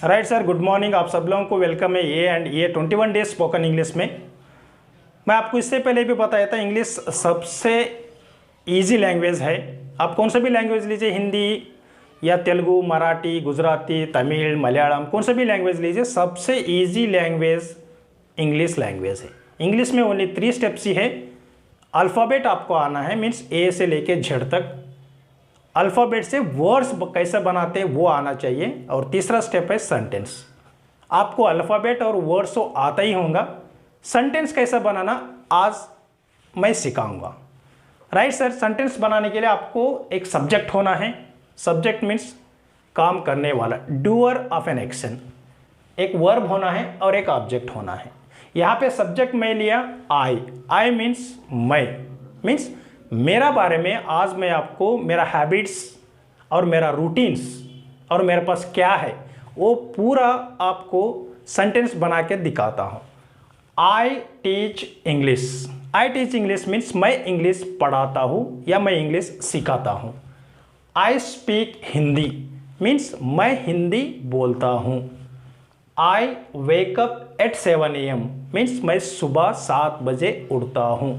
Right sir, good morning. आप सब लोगों को वेलकम है ये 21 डेज स्पोकन इंग्लिश में। मैं आपको इससे पहले भी बताया था, इंग्लिश सबसे इजी लैंग्वेज है। आप कौन सा भी लैंग्वेज लीजिए, हिंदी या तेलुगु, मराठी, गुजराती, तमिल, मलयालम, कौन सा भी लैंग्वेज लीजिए, सबसे इजी लैंग्वेज इंग्लिश लैंग्वेज है। इंग्लिश में ओनली 3 स्टेप्स ही है। अल्फ़ाबेट आपको आना है, मीन्स ए से लेके जेड तक। अल्फ़ाबेट से वर्ड्स कैसे बनाते हैं वो आना चाहिए। और तीसरा स्टेप है सेंटेंस। आपको अल्फ़ाबेट और वर्ड्स तो आता ही होगा, सेंटेंस कैसे बनाना आज मैं सिखाऊंगा। राइट सर, सेंटेंस बनाने के लिए आपको एक सब्जेक्ट होना है। सब्जेक्ट मीन्स काम करने वाला, डूअर ऑफ एन एक्शन। एक वर्ब होना है और एक ऑब्जेक्ट होना है। यहाँ पे सब्जेक्ट मैं लिया आई मीन्स मैं, मीन्स मेरा बारे में आज मैं आपको मेरा हैबिट्स और मेरा रूटीन्स और मेरे पास क्या है वो पूरा आपको सेंटेंस बना के दिखाता हूँ। आई टीच इंग्लिश। आई टीच इंग्लिश मीन्स मैं इंग्लिश पढ़ाता हूँ या मैं इंग्लिश सिखाता हूँ। आई स्पीक हिंदी मीन्स मैं हिंदी बोलता हूँ। I wake up at 7 AM means मैं सुबह 7 बजे उठता हूँ।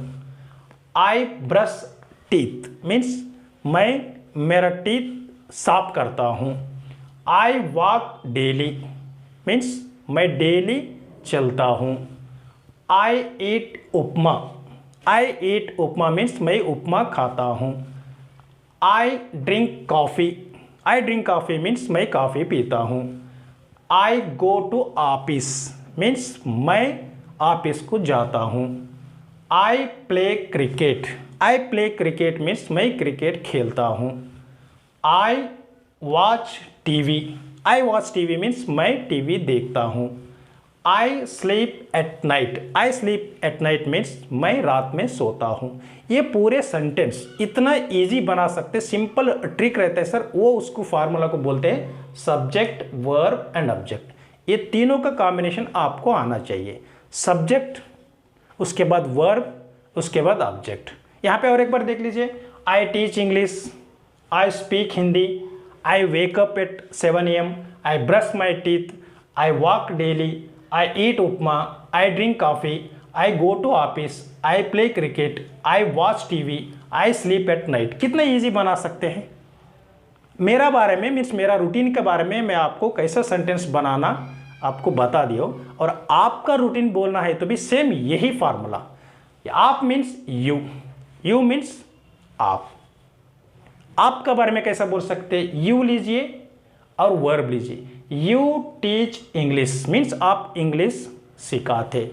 आई ब्रश टीथ मीन्स मैं मेरा टीथ साफ करता हूँ। आई वॉक डेली मीन्स मैं डेली चलता हूँ। आई ईट उपमा। आई ईट उपमा मीन्स मैं उपमा खाता हूँ। आई ड्रिंक कॉफ़ी। आई ड्रिंक कॉफ़ी मीन्स मैं कॉफ़ी पीता हूँ। आई गो टू ऑफिस मीन्स मैं ऑफिस को जाता हूँ। आई प्ले क्रिकेट। आई प्ले क्रिकेट मीन्स मैं क्रिकेट खेलता हूँ। आई वॉच टीवी। आई वॉच टीवी मीन्स मैं टीवी देखता हूँ। आई sleep at night. I sleep at night means मैं रात में सोता हूँ। ये पूरे सेंटेंस इतना इजी बना सकते, सिंपल ट्रिक रहता है सर, वो उसको फार्मूला को बोलते हैं सब्जेक्ट, वर्ब एंड ऑब्जेक्ट। ये तीनों का कॉम्बिनेशन आपको आना चाहिए। सब्जेक्ट, उसके बाद वर्ब, उसके बाद ऑब्जेक्ट। यहाँ पे और एक बार देख लीजिए, I teach English, I speak Hindi, I wake up at 7 AM, I brush my teeth, I walk daily, I eat upma, I drink coffee, I go to office, I play cricket, I watch TV, I sleep at night. कितना easy बना सकते हैं। मेरा बारे में means मेरा routine के बारे में मैं आपको कैसा सेंटेंस बनाना आपको बता दियो। और आपका रूटीन बोलना है तो भी सेम यही फार्मूला। आप मीन्स यू, यू मीन्स आप। आपका बारे में कैसा बोल सकते हैं, यू लीजिए और वर्ब लीजिए। यू टीच इंग्लिश मीन्स आप इंग्लिश सिखाते।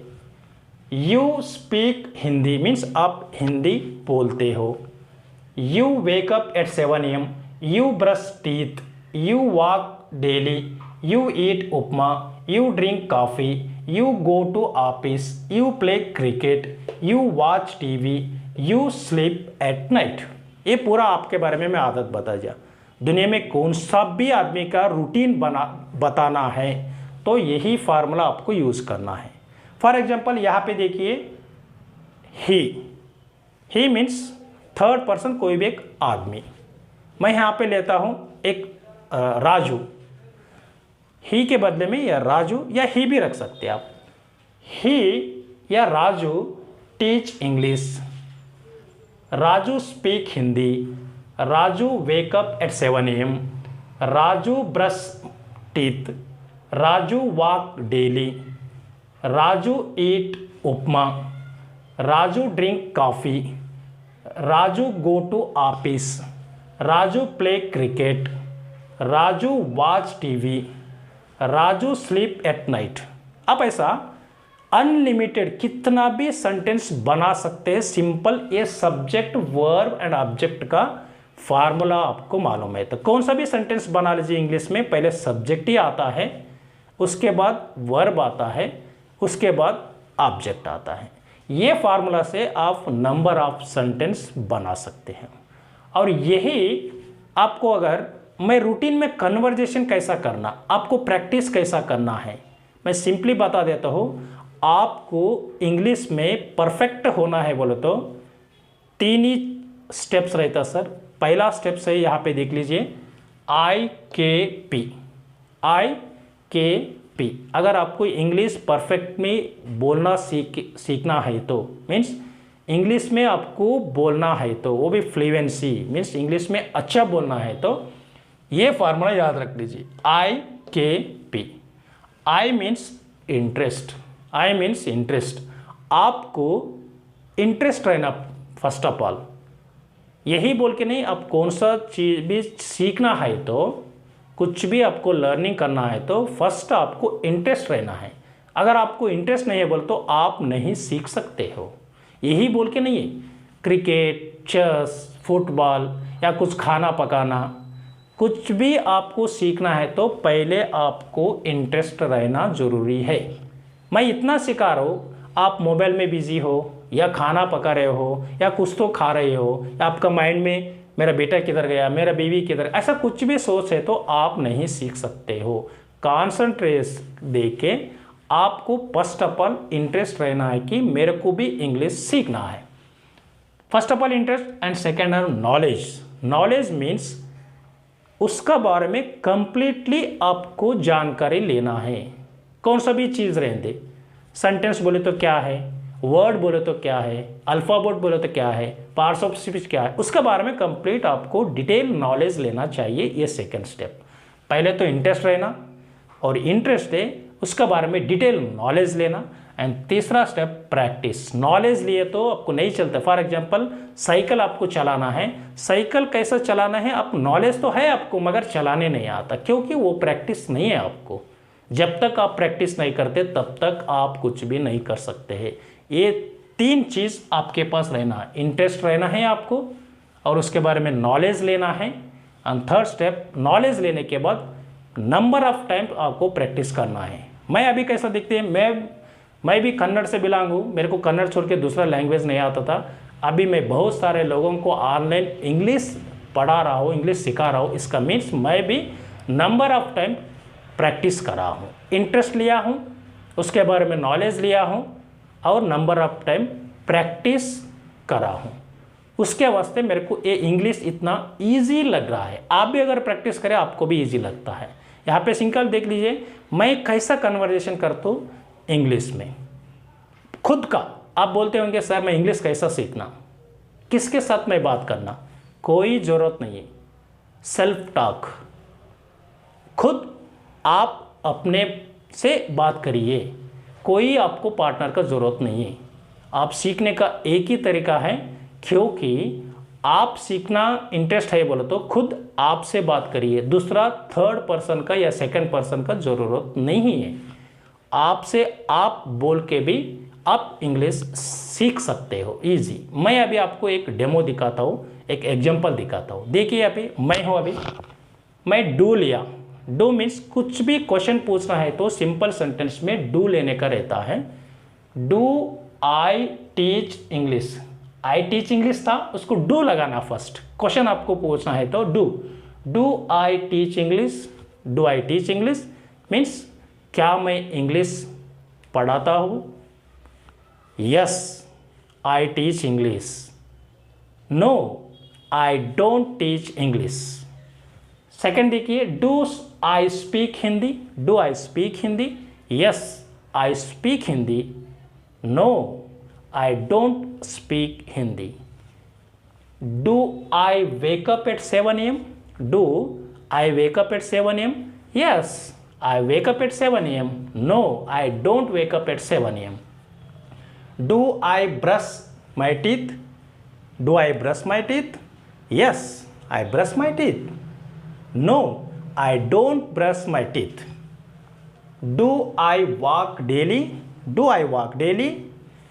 यू स्पीक हिंदी मीन्स आप हिंदी बोलते हो। You wake up at 7 AM, you brush teeth, you walk daily, you eat upma, you drink coffee, you go to office, you play cricket, you watch TV, you sleep at night. ये पूरा आपके बारे में मैं आदत बता दिया। दुनिया में कौन सा भी आदमी का रूटीन बताना है तो यही फार्मूला आपको यूज़ करना है। फॉर एग्जाम्पल यहाँ पे देखिए, ही मीन्स थर्ड पर्सन, कोई भी एक आदमी। मैं यहाँ पे लेता हूँ एक राजू। ही के बदले में या राजू या ही भी रख सकते हैं आप। ही या Raju teach English, Raju speak Hindi, Raju wake up at 7 AM, Raju brush teeth, Raju walk daily, Raju eat upma, Raju drink coffee, Raju go to office, Raju play cricket, Raju watch TV, Raju sleep at night. आप ऐसा अनलिमिटेड कितना भी सेंटेंस बना सकते हैं सिंपल। ये सब्जेक्ट, वर्ब एंड ऑब्जेक्ट का formula आपको मालूम है तो कौन सा भी सेंटेंस बना लीजिए इंग्लिश में। पहले सब्जेक्ट ही आता है, उसके बाद वर्ब आता है, उसके बाद ऑब्जेक्ट आता है। ये फार्मूला से आप नंबर ऑफ सेंटेंस बना सकते हैं। और यही आपको, अगर मैं रूटीन में कन्वर्जेशन कैसा करना, आपको प्रैक्टिस कैसा करना है, मैं सिंपली बता देता हूँ। आपको इंग्लिश में परफेक्ट होना है बोले तो 3 ही स्टेप्स रहता सर। पहला स्टेप है, यहाँ पे देख लीजिए, IKP, आई के पी। अगर आपको इंग्लिश परफेक्ट में बोलना सीखना है तो मीन्स इंग्लिश में आपको बोलना है तो वो भी फ्लुएंसी मीन्स इंग्लिश में अच्छा बोलना है तो ये फार्मूला याद रख लीजिए, आई के P. I means interest, I means interest. आपको इंटरेस्ट रहना फर्स्ट ऑफ ऑल, यही बोल के नहीं, आप कौन सा चीज़ भी सीखना है तो कुछ भी आपको लर्निंग करना है तो फर्स्ट आपको इंटरेस्ट रहना है। अगर आपको इंटरेस्ट नहीं है बोल तो आप नहीं सीख सकते हो। यही बोल के नहीं है, क्रिकेट, चेस, फुटबॉल या कुछ खाना पकाना, कुछ भी आपको सीखना है तो पहले आपको इंटरेस्ट रहना ज़रूरी है। मैं इतना सिखा रहा हूँ, आप मोबाइल में बिजी हो या खाना पका रहे हो या कुछ तो खा रहे हो या आपका माइंड में मेरा बेटा किधर गया, मेरा बीवी किधर, ऐसा कुछ भी सोच है तो आप नहीं सीख सकते हो। कॉन्संट्रेट दे के आपको फर्स्ट ऑफ ऑल इंटरेस्ट रहना है कि मेरे को भी इंग्लिश सीखना है। First of all interest and second है नॉलेज। नॉलेज मीन्स उसका बारे में कंप्लीटली आपको जानकारी लेना है। कौन सा भी चीज़ रहते, सेंटेंस बोले तो क्या है, वर्ड बोले तो क्या है, अल्फ़ाबेट बोले तो क्या है, पार्ट्स ऑफ स्पीच क्या है, उसके बारे में कंप्लीट आपको डिटेल नॉलेज लेना चाहिए। ये सेकंड स्टेप। पहले तो इंटरेस्ट रहना और इंटरेस्ट है उसके बारे में डिटेल नॉलेज लेना। एंड तीसरा स्टेप प्रैक्टिस। नॉलेज लिए तो आपको नहीं चलता। फॉर एग्जांपल साइकिल आपको चलाना है, साइकिल कैसा चलाना है, आप नॉलेज तो है आपको मगर चलाने नहीं आता, क्योंकि वो प्रैक्टिस नहीं है आपको। जब तक आप प्रैक्टिस नहीं करते तब तक आप कुछ भी नहीं कर सकते हैं। ये तीन चीज़ आपके पास रहना है, इंटरेस्ट रहना है आपको और उसके बारे में नॉलेज लेना है। एंड थर्ड स्टेप, नॉलेज लेने के बाद नंबर ऑफ टाइम आपको प्रैक्टिस करना है। मैं अभी कैसा दिखते हैं, मैं भी कन्नड़ से बिलोंग हूँ, मेरे को कन्नड़ छोड़ के दूसरा लैंग्वेज नहीं आता था। अभी मैं बहुत सारे लोगों को ऑनलाइन इंग्लिश पढ़ा रहा हूँ, इंग्लिश सिखा रहा हूँ। इसका मीन्स मैं भी नंबर ऑफ टाइम प्रैक्टिस करा हूँ, इंटरेस्ट लिया हूँ, उसके बारे में नॉलेज लिया हूँ और नंबर ऑफ टाइम प्रैक्टिस करा हूँ। उसके वास्ते मेरे को ये इंग्लिश इतना इजी लग रहा है। आप भी अगर प्रैक्टिस करें आपको भी इजी लगता है। यहाँ पे सिंपल देख लीजिए, मैं कैसा कन्वर्जेशन करता हूँ इंग्लिश में खुद का। आप बोलते होंगे सर मैं इंग्लिश कैसा सीखना, किसके साथ मैं बात करना, कोई ज़रूरत नहीं है। सेल्फ टॉक, खुद आप अपने से बात करिए, कोई आपको पार्टनर का ज़रूरत नहीं है। आप सीखने का एक ही तरीका है, क्योंकि आप सीखना इंटरेस्ट है बोले तो खुद आपसे बात करिए, दूसरा थर्ड पर्सन का या सेकंड पर्सन का ज़रूरत नहीं है। आपसे आप बोल के भी आप इंग्लिश सीख सकते हो इजी। मैं अभी आपको एक डेमो दिखाता हूँ, एक एग्जांपल दिखाता हूँ। देखिए अभी मैं हूँ, अभी मैं डू लिया। डू मीन्स कुछ भी क्वेश्चन पूछना है तो सिंपल सेंटेंस में डू लेने का रहता है। Do I teach English, I teach English था, उसको डू लगाना फर्स्ट। क्वेश्चन आपको पूछना है तो do I teach English, do I teach English means क्या मैं इंग्लिश पढ़ाता हूँ, yes I teach English, no I don't teach English. Second देखिए, do I speak Hindi, do I speak Hindi, yes I speak Hindi, no I don't speak Hindi. Do I wake up at 7 AM, do I wake up at 7 AM, yes I wake up at 7 AM, no I don't wake up at 7 AM। Do I brush my teeth, do I brush my teeth, yes I brush my teeth, no I don't brush my teeth। do I walk daily, do I walk daily,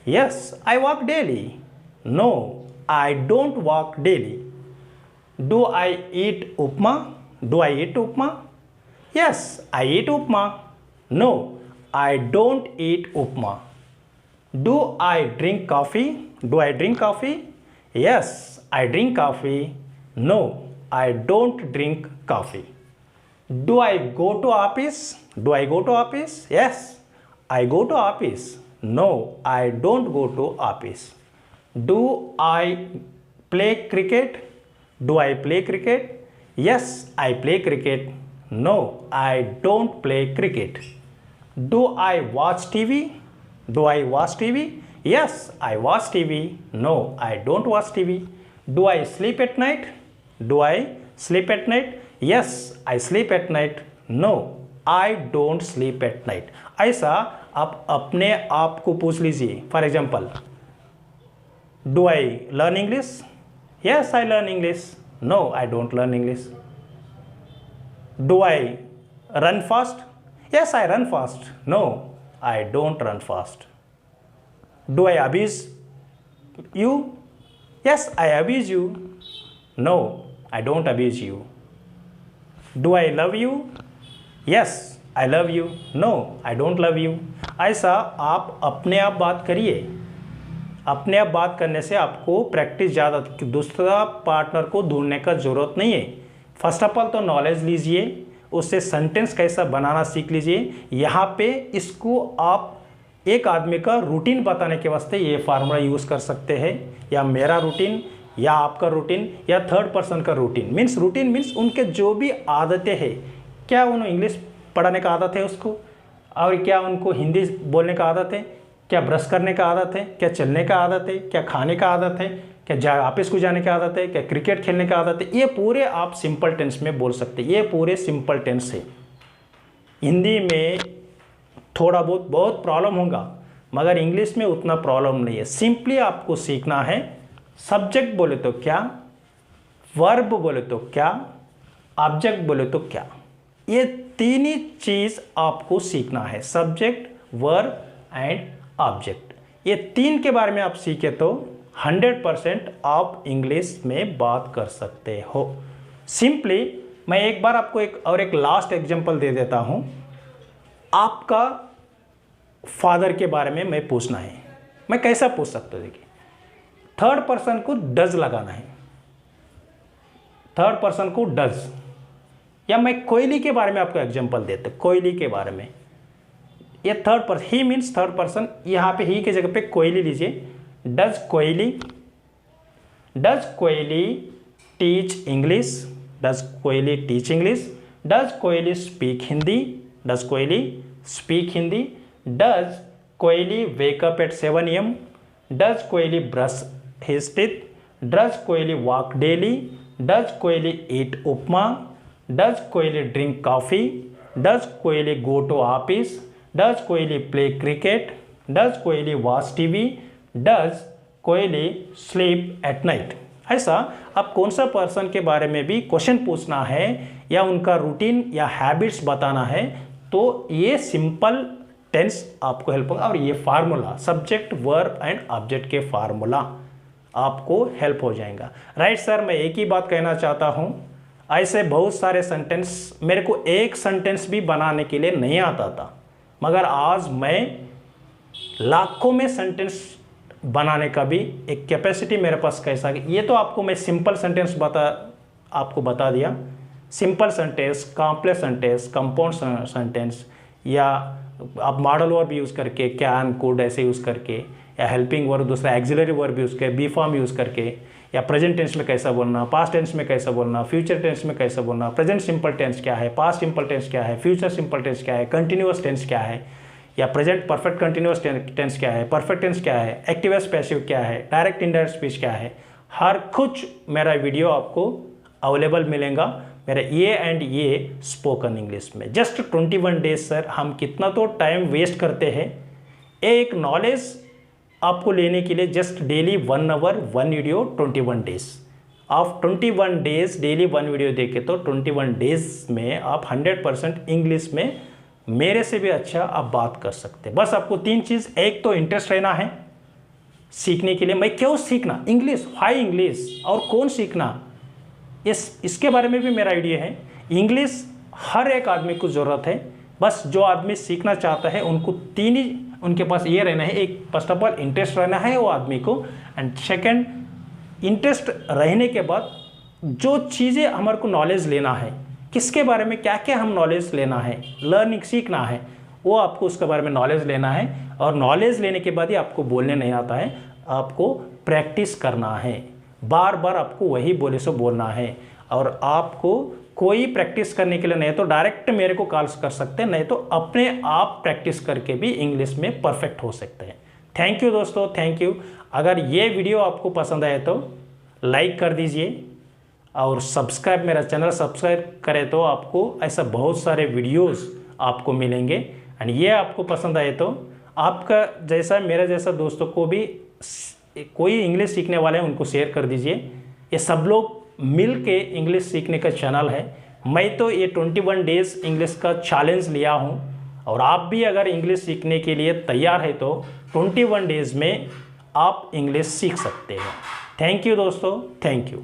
yes I walk daily, no I don't walk daily। do I eat upma, do I eat upma, yes I eat upma, no I don't eat upma। do I drink coffee, do I drink coffee, yes I drink coffee, no I don't drink coffee। do I go to office, do I go to office, yes I go to office, no I don't go to office। do I play cricket, do I play cricket, yes I play cricket, no I don't play cricket. Do I watch TV? Do I watch TV? Yes I watch TV. No I don't watch TV. Do I sleep at night? Do I sleep at night? Yes I sleep at night. No I don't sleep at night. ऐसा आप अपने आप को पूछ लीजिए। For example, do I learn English? Yes I learn English. No I don't learn English. Do I run fast? Yes I run fast. No I don't run fast. Do I abuse you? Yes I abuse you. No I don't abuse you. Do I love you? Yes I love you. No I don't love you. ऐसा आप अपने आप बात करिए। अपने आप बात करने से आपको प्रैक्टिस ज़्यादा, दूसरा पार्टनर को ढूंढने का ज़रूरत नहीं है। फर्स्ट ऑफ ऑल तो नॉलेज लीजिए, उससे सेंटेंस कैसा बनाना सीख लीजिए। यहाँ पे इसको आप एक आदमी का रूटीन बताने के वास्ते ये फार्मूला यूज़ कर सकते हैं, या मेरा रूटीन या आपका रूटीन या थर्ड पर्सन का रूटीन। मीन्स रूटीन मीन्स उनके जो भी आदतें हैं, क्या उन्हें इंग्लिश पढ़ने का आदत है उसको, और क्या उनको हिंदी बोलने का आदत है, क्या ब्रश करने का आदत है, क्या चलने का आदत है, क्या खाने का आदत है, क्या ऑफिस को जाने की आदत है, क्या क्रिकेट खेलने का आदत है। ये पूरे आप सिंपल टेंस में बोल सकते हैं। ये पूरे सिंपल टेंस है। हिंदी में थोड़ा बहुत प्रॉब्लम होगा, मगर इंग्लिश में उतना प्रॉब्लम नहीं है। सिंपली आपको सीखना है, सब्जेक्ट बोले तो क्या, वर्ब बोले तो क्या, ऑब्जेक्ट बोले तो क्या। ये तीन ही चीज़ आपको सीखना है, सब्जेक्ट, वर्ब एंड ऑब्जेक्ट। ये तीन के बारे में आप सीखे तो 100% आप इंग्लिश में बात कर सकते हो। सिंपली मैं एक बार आपको एक लास्ट एग्जांपल दे देता हूँ। आपका फादर के बारे में मैं पूछना है, मैं कैसा पूछ सकता हूँ? देखिए, थर्ड पर्सन को डज लगाना है, थर्ड पर्सन को डज। या मैं कोयली के बारे में आपको एग्जांपल देते, कोयली के बारे में। ये third person, he means third person, यहाँ पे ही की जगह पे कोयली लीजिए। Does Koyli, does Koyli teach English? Does Koyli teach English? Does Koyli speak Hindi? Does Koyli speak Hindi? Does Koyli wake up at 7 AM? Does Koyli brush his teeth? Does Koyli walk daily? Does Koyli eat upma? Does Koyli drink coffee? Does Koyli go to office? Does Koyli play cricket? Does Koyli watch TV? Does Koyli sleep at night? ऐसा आप कौन सा person के बारे में भी question पूछना है या उनका रूटीन या हैबिट्स बताना है, तो ये सिंपल टेंस आपको हेल्प होगा। और ये formula, subject, verb and object के फार्मूला आपको हेल्प हो जाएगा। राइट सर, मैं एक ही बात कहना चाहता हूँ, ऐसे बहुत सारे सेंटेंस, मेरे को एक सेंटेंस भी बनाने के लिए नहीं आता था, मगर आज मैं लाखों में सेंटेंस बनाने का भी एक कैपेसिटी मेरे पास कैसा है। ये तो आपको मैं सिंपल सेंटेंस आपको बता दिया। Simple sentence, complex sentence, compound sentence, या आप मॉडल वर्ब यूज़ करके, कैन, कुड ऐसे यूज़ करके, या हेल्पिंग वर्ब, दूसरा एक्सिलरी वर्ब यूज़ करके, बी फॉर्म यूज़ करके, या प्रेजेंट टेंस में कैसा बोलना, पास्ट टेंस में कैसा बोलना, फ्यूचर टेंस में कैसा बोलना, प्रेजेंट सिंपल टेंस क्या है, पास्ट सिंपल टेंस क्या है, फ्यूचर सिंपल टेंस क्या है, कंटिन्यूअस टेंस क्या है, या प्रेजेंट परफेक्ट कंटिन्यूअस टेंस क्या है, परफेक्ट टेंस क्या है, एक्टिव एस पैसिव क्या है, डायरेक्ट इनडायरेक्ट स्पीच क्या है, हर कुछ मेरा वीडियो आपको अवेलेबल मिलेगा मेरा ये एंड ये स्पोकन इंग्लिश में। जस्ट 21 डेज सर, हम कितना तो टाइम वेस्ट करते हैं एक नॉलेज आपको लेने के लिए। Just daily 1 hour 1 video 21 days. आप 21 डेज डेली 1 वीडियो देखे तो 21 डेज में आप 100% इंग्लिश में मेरे से भी अच्छा आप बात कर सकते हैं। बस आपको 3 चीज़, एक तो इंटरेस्ट रहना है सीखने के लिए। मैं क्यों सीखना इंग्लिश, हाई इंग्लिश, और कौन सीखना, इसके बारे में भी मेरा आइडिया है। इंग्लिश हर एक आदमी को ज़रूरत है, बस जो आदमी सीखना चाहता है उनको 3 ही उनके पास ये रहना है। एक, फर्स्ट ऑफ ऑल इंटरेस्ट रहना है वो आदमी को, एंड सेकंड, इंटरेस्ट रहने के बाद जो चीज़ें हमारे को नॉलेज लेना है, किसके बारे में क्या क्या हम नॉलेज लेना है, लर्निंग सीखना है, वो आपको उसके बारे में नॉलेज लेना है। और नॉलेज लेने के बाद ही आपको बोलने नहीं आता है, आपको प्रैक्टिस करना है, बार बार आपको वही बोले सो बोलना है। और आपको कोई प्रैक्टिस करने के लिए नहीं तो डायरेक्ट मेरे को कॉल कर सकते हैं, नहीं तो अपने आप प्रैक्टिस करके भी इंग्लिश में परफेक्ट हो सकते हैं। थैंक यू दोस्तों, थैंक यू। अगर ये वीडियो आपको पसंद आए तो लाइक कर दीजिए और सब्सक्राइब, मेरा चैनल सब्सक्राइब करें तो आपको ऐसा बहुत सारे वीडियोस आपको मिलेंगे। एंड ये आपको पसंद आए तो आपका जैसा मेरा जैसा दोस्तों को भी कोई इंग्लिश सीखने वाले हैं उनको शेयर कर दीजिए। ये सब लोग मिल के इंग्लिश सीखने का चैनल है। मैं तो ये 21 डेज़ इंग्लिश का चैलेंज लिया हूँ और आप भी अगर इंग्लिश सीखने के लिए तैयार है तो 21 डेज़ में आप इंग्लिश सीख सकते हैं। थैंक यू दोस्तों, थैंक यू।